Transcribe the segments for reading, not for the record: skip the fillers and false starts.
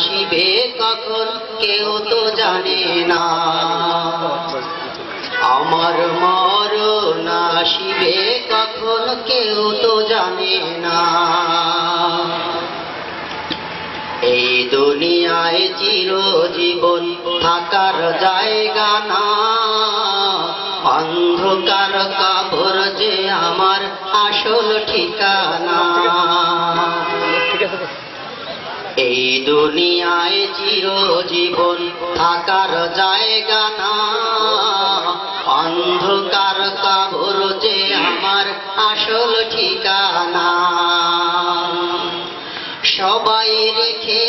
আসিবে কখন কেউ তো জানে না, আমার মরণ আসিবে কখন কেউ তো জানে না। এই দুনিয়ায় চিরজীবন থাকার জায়গা না, অন্ধকার কবর যে আমার আসল ঠিকানা। এই দুনিয়ায় চিরজীবন থাকার জায়গা না, অন্ধকার কবর যে আমার আসল ঠিকানা। সবাই রেখে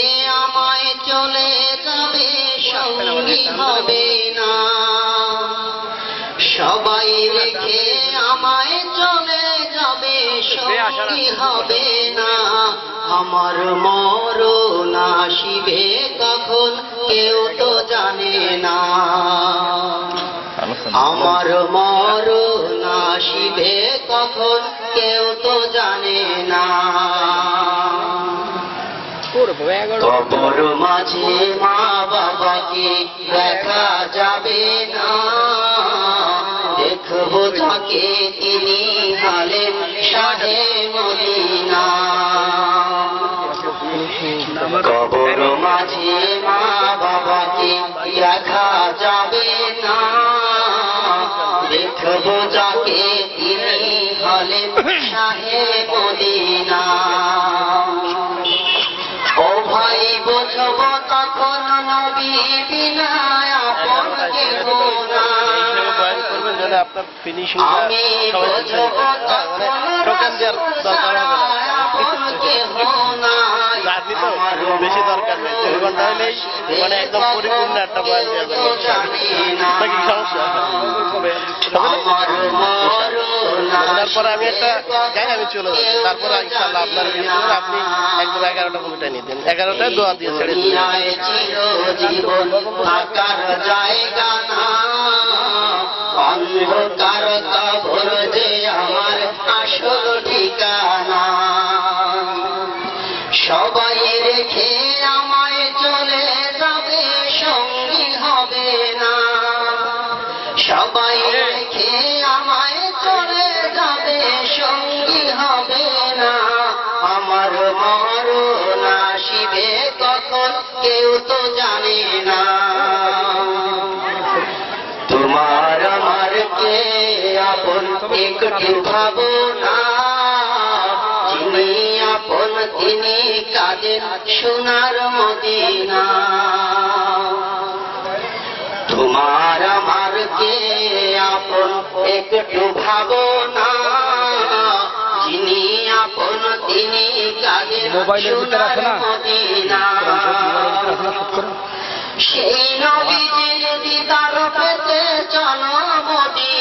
আমায় চলে যাবে, সঙ্গী হবে না। সবাই রেখে আমায় চলে যাবে, সঙ্গী হবে না। আমার মরণ আসিবে কখন কেউ তো জানে না, আমার মরণ আসিবে কখন কেউ তো জানে না। কবর মাঝে মা বাবাকে দেখা যাবে না, দেখবো যাকে তিনি হলেন শাহে মদিনা। কবর মাঝে মা বাবাকে দেখা যাবে না, দেখবো যাকে তিনি হলেন শাহে মদিনা। ও ভাই বুঝবো তখন নবী বিনা আপন কেহ না, আমি বুঝবো তখন রাসূল আপন কেহ না। বেশি দরকার নেই, 2 ঘন্টা হলেই মানে একদম পরিপূর্ণ একটা বয়ান দেওয়া যাবে। কি সমস্যা? তারপরে আমি একটা যাই, আমি চলে যাচ্ছি। তারপরে ইনশাআল্লাহ আপনার আপনি একদম 11টা কবিতা নিয়ে দেন, 11টায় দোয়া দিয়ে ছেড়ে দিন। চিরজীবন থাকার জায়গা না, অন্ধকার কবর যে আমার আসল ঠিকানা। সবাই রেখে আমায় চলে যাবে, সঙ্গী হবে না। সবাই রেখে আমায় চলে যাবে, সঙ্গী হবে না। আমার মরণ আসিবে কখন কেউ তো জানে না, তোমার আমার কে আপন একটু ভাবনা। যিনি আপন তিনি কাঁদেন সোনার মদিনা। তোমার আমার কে আপন একটু ভাবনা, যিনি আপন তিনি কাঁদেন সোনার মদিনা। সেই নবীজির দিদার পেতে চলো মদিনা।